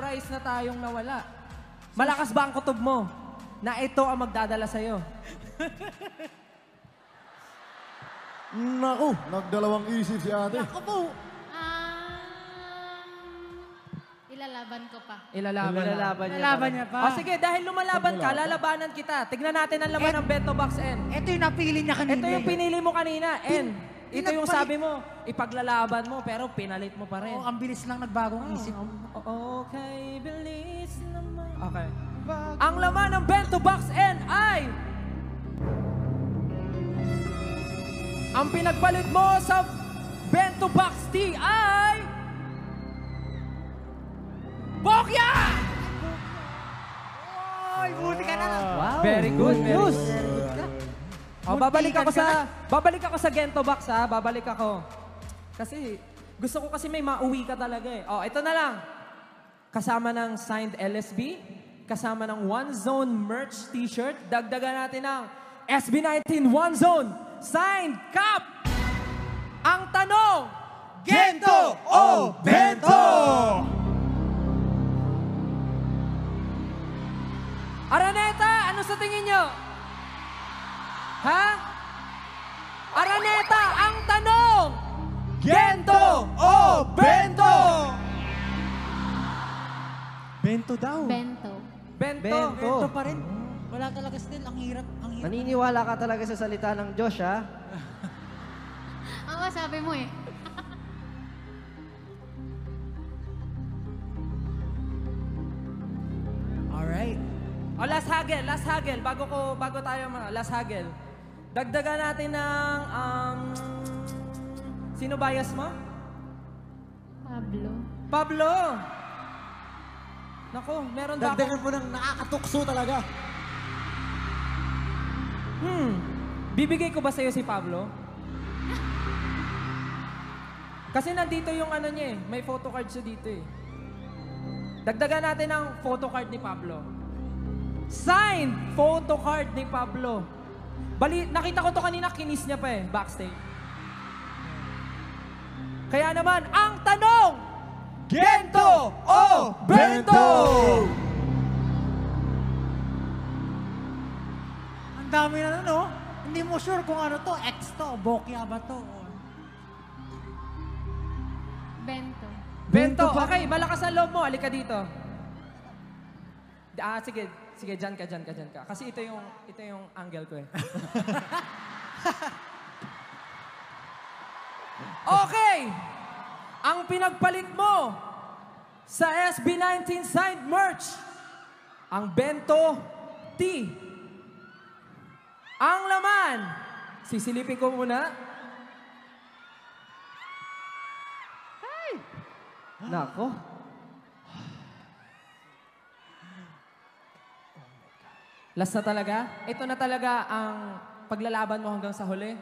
prize na tayong nawala. Malakas ba ang kutob mo na ito ang magdadala sa'yo? Naku, nagdalawang isip si ate. Ako po. Ilalaban ko pa. Ilalaban niya pa. O sige, dahil lumalaban ka, lalabanan kita. Tignan natin ang laman ng Bento Box N. Ito yung napili niya kanina. Ito yung pinili mo kanina, N. Ito yung sabi mo, ipaglalaban mo, pero pinalit mo pa rin. Ang bilis lang nagbagong isip. Okay, bilis naman. Okay. Ang laman ng Bento Box N ay... Ang pinagpalit mo sa Bento Box T ay... Bokya! Ay, buti ka na lang. Wow. Very good. Very good ka. Oh, babalik ako sa Gento Box, ha? Babalik ako. Kasi, gusto ko kasi may mauwi ka talaga, eh. Oh, ito na lang. Kasama ng signed LSB, kasama ng One Zone merch t-shirt, dagdagan natin ng SB19 One Zone signed cup. Ang tanong, Gento o Bento? Araneta, ano sa tingin nyo? Ha? Araneta, ang tanong! Gento o Bento? Bento daw. Bento. Bento. Ito pa rin. Wala talaga still. Ang hirap. Naniniwala ka talaga sa salita ng Diyos, ha? Oo, sabi mo eh. Alright. O, last hagel. Bago tayo last hagel. Dagdagan natin ng, sino bias mo? Pablo. Pablo! Naku, meron ba ako? Dagdagan mo ng nakakatukso talaga. Bibigay ko ba sa'yo si Pablo? Kasi nandito yung ano niya eh. May photocard siya dito eh. Dagdagan natin ang photocard ni Pablo. Signed photocard ni Pablo. Nakita ko to kanina, kinis niya pa eh, backstage. Kaya naman, ang tanong! Gento o Bento? Ang dami na no? Hindi mo sure kung ano to. X to. Bokya ba to? Bento. Bento, okay, malakas ang loob mo. Halika dito. Sige, dyan ka. Kasi ito yung angle ko eh. Okay! Ang pinagpalit mo sa SB19 signed merch, ang Bento T. Ang laman, sisilipin ko muna. Nako. Last na talaga? Ito na talaga ang paglalaban mo hanggang sa huli?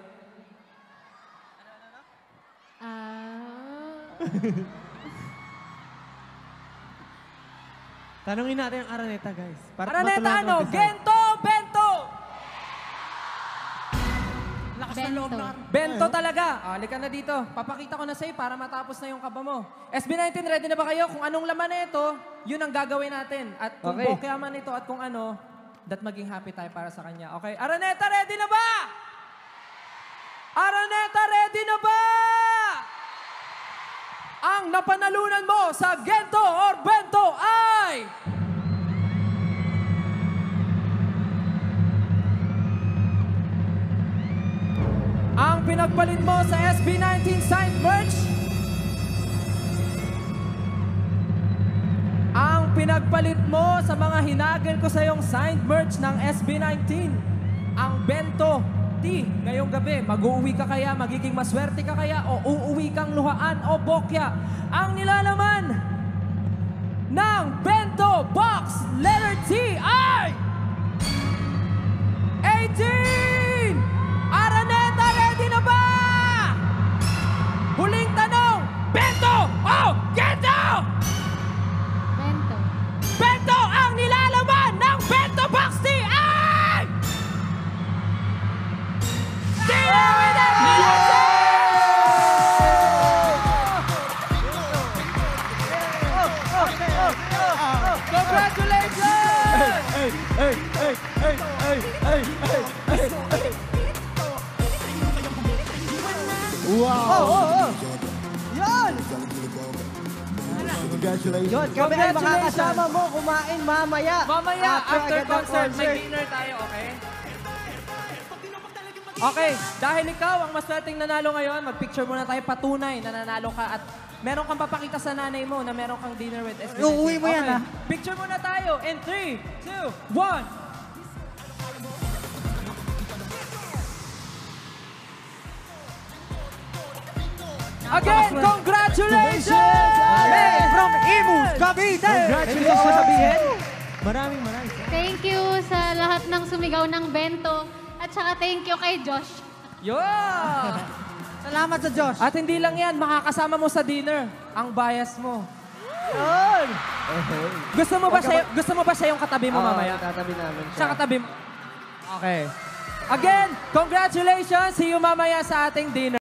Tanungin natin ang Araneta, guys. Araneta, ano? Gento, Bento! Lakas ng loob na. Bento talaga. Halika na dito. Papakita ko na sa'yo para matapos na yung kaba mo. SB19, ready na ba kayo? Kung anong laman na ito, yun ang gagawin natin. At kung bokya man ito at kung ano, that maging happy tayo para sa kanya. Okay? Araneta, ready na ba? Araneta, ready na ba? Ang napanalunan mo sa Gento or Bento ay... Ang pinagpalit mo sa SB19 signed merch. Ang pinagpalit mo sa mga hinagel ko sa iyong signed merch ng SB19. Ang Bento T. Ngayong gabi, mag-uuwi ka kaya, magiging maswerte ka kaya, o uuwi kang luhaan o bokya. Ang nilalaman ng Bento Box letter T ay 18! Araneta, ready na ba? Huling tanong, Bento o Gento? Bento. Bento, ang nilalaman ng Bento Box T ay... Zero with it! Congratulations! Yun! Congratulations. Yun, kami ay makakasama mo kumain mamaya. Mamaya, after agad ng concert, may dinner tayo, okay? Okay, dahil ikaw ang maswerteng nanalo ngayon, mag-picture muna tayo patunay na nanalo ka at meron kang papakita sa nanay mo na meron kang dinner with SB19. Uuwi mo yan, ah. Picture muna tayo in 3, 2, 1. Again, congratulations! Hey, from Imus, Cavite! May gusto ko sabihin? Maraming. Thank you sa lahat ng sumigaw ng bento. At saka thank you kay Josh. Yeah! Salamat sa Josh. At hindi lang yan, makakasama mo sa dinner ang bias mo. Yun! Gusto mo ba siya yung katabi mo mamaya? Tatabi namin siya. Siya katabi mo? Okay. Again, congratulations! See you mamaya sa ating dinner.